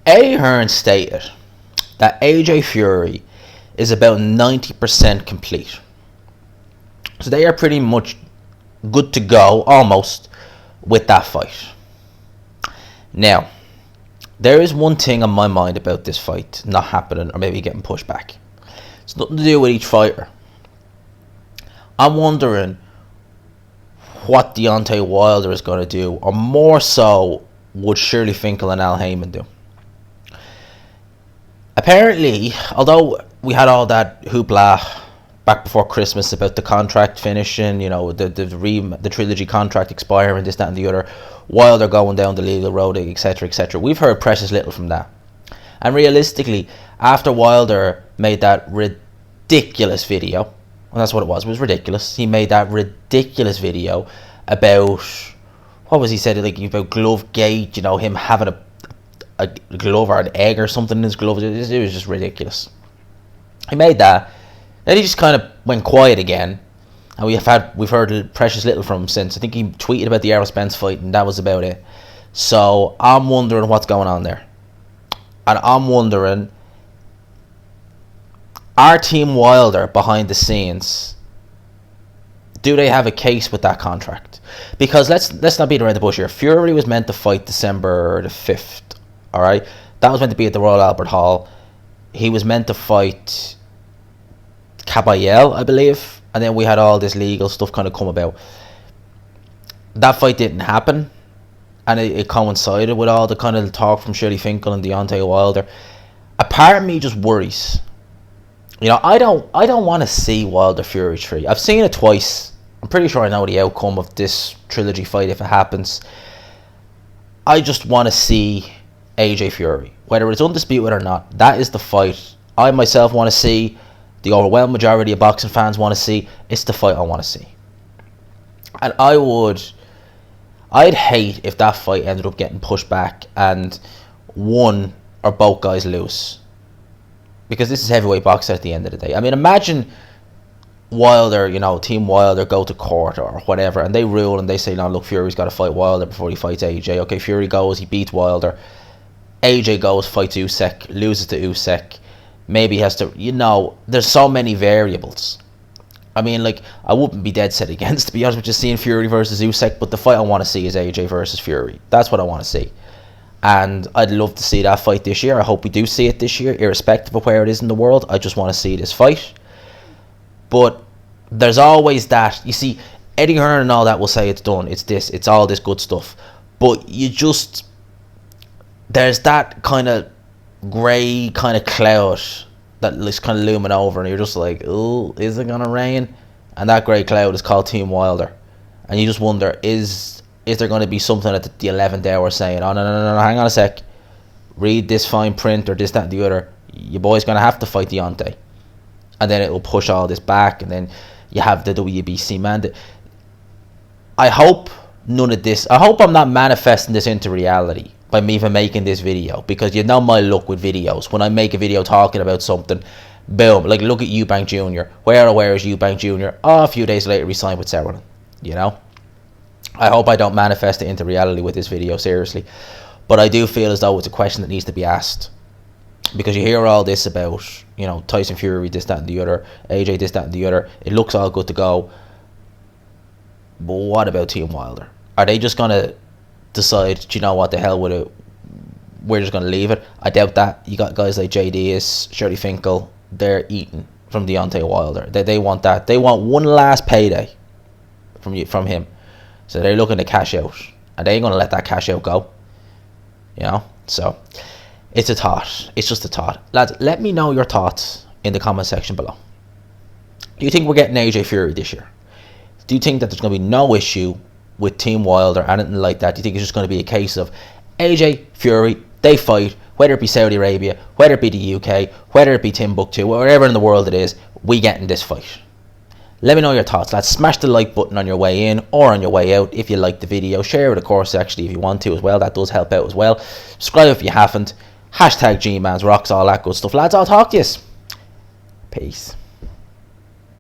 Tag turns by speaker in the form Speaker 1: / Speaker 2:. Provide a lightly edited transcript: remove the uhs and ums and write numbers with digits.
Speaker 1: Eddie Hearn stated that AJ Fury is about 90% complete. So they are pretty much good to go, almost, with that fight. Now, there is one thing on my mind about this fight not happening or maybe getting pushed back. It's nothing to do with each fighter. I'm wondering what Deontay Wilder is going to do, or more so, would Shirley Finkel and Al Heyman do. Apparently, although we had all that hoopla back before Christmas about the contract finishing, the trilogy contract expiring, this, that and the other, while they're going down the legal road, etc, etc. We've heard precious little from that. And realistically, after Wilder made that ridiculous video, and that's what it was ridiculous, he made that ridiculous video about, what was he said, like about glove gate, him having a glove or an egg or something in his glove. It was just ridiculous. He made that, then he just kind of went quiet again, and we've heard precious little from him since. I think he tweeted about the Errol Spence fight, and that was about it. So I'm wondering what's going on there, and I'm wondering, are Team Wilder behind the scenes? Do they have a case with that contract? Because let's not beat around the bush here. Fury was meant to fight December the 5th. All right, that was meant to be at the Royal Albert Hall. He was meant to fight Caballel, I believe, and then we had all this legal stuff kind of come about. That fight didn't happen, and it coincided with all the kind of talk from Shirley Finkel and Deontay Wilder. A part of me just worries. I don't want to see Wilder Fury 3. I've seen it twice. I'm pretty sure I know the outcome of this trilogy fight if it happens. I just want to see AJ Fury, whether it's undisputed or not. That is the fight I myself want to see. The overwhelming majority of boxing fans want to see. It's the fight I want to see. And I'd hate if that fight ended up getting pushed back and one or both guys lose, because this is heavyweight boxing at the end of the day. I mean, imagine Wilder, Team Wilder go to court or whatever, and they rule and they say, no, look, Fury's got to fight Wilder before he fights AJ. Okay, Fury goes, he beats Wilder. AJ goes, fights Usyk, loses to Usyk. Maybe he has to, there's so many variables. I mean, I wouldn't be dead set against, to be honest with you, seeing Fury versus Usyk, but the fight I want to see is AJ versus Fury. That's what I want to see. And I'd love to see that fight this year. I hope we do see it this year, irrespective of where it is in the world. I just want to see this fight. But there's always that. You see, Eddie Hearn and all that will say it's done. It's this. It's all this good stuff. But there's that kind of grey kind of cloud that is kind of looming over, and you're just like, oh, is it going to rain? And that grey cloud is called Team Wilder. And you just wonder, is there going to be something at the 11th hour saying, oh, no, hang on a sec, read this fine print or this, that and the other, your boy's going to have to fight Deontay. And then it will push all this back, and then you have the WBC mandate. I hope none of this, I hope I'm not manifesting this into reality by me even making this video, because you know my luck with videos. When I make a video talking about something, boom, like look at Eubank Jr. Where is Eubank Jr.? Oh, a few days later he signed with Seranin, I hope I don't manifest it into reality with this video, seriously. But I do feel as though it's a question that needs to be asked. Because you hear all this about, Tyson Fury, this, that and the other, AJ, this, that and the other. It looks all good to go. But what about Team Wilder? Are they just going to decide, what the hell with it, we're just going to leave it? I doubt that. You got guys like JD, Shirley Finkel, they're eating from Deontay Wilder. They want that. They want one last payday from him. So they're looking to cash out. And they ain't going to let that cash out go. So it's a thought. It's just a thought. Lads, let me know your thoughts in the comment section below. Do you think we're getting AJ Fury this year? Do you think that there's going to be no issue with Team Wilder or anything like that? Do you think it's just going to be a case of AJ Fury, they fight, whether it be Saudi Arabia, whether it be the UK, whether it be Timbuktu, wherever in the world it is, we get in this fight? Let me know your thoughts, lads. Smash the like button on your way in or on your way out if you like the video. Share it, of course, actually, if you want to as well. That does help out as well. Subscribe if you haven't. Hashtag G-Mans rocks, all that good stuff. Lads, I'll talk to you. Peace.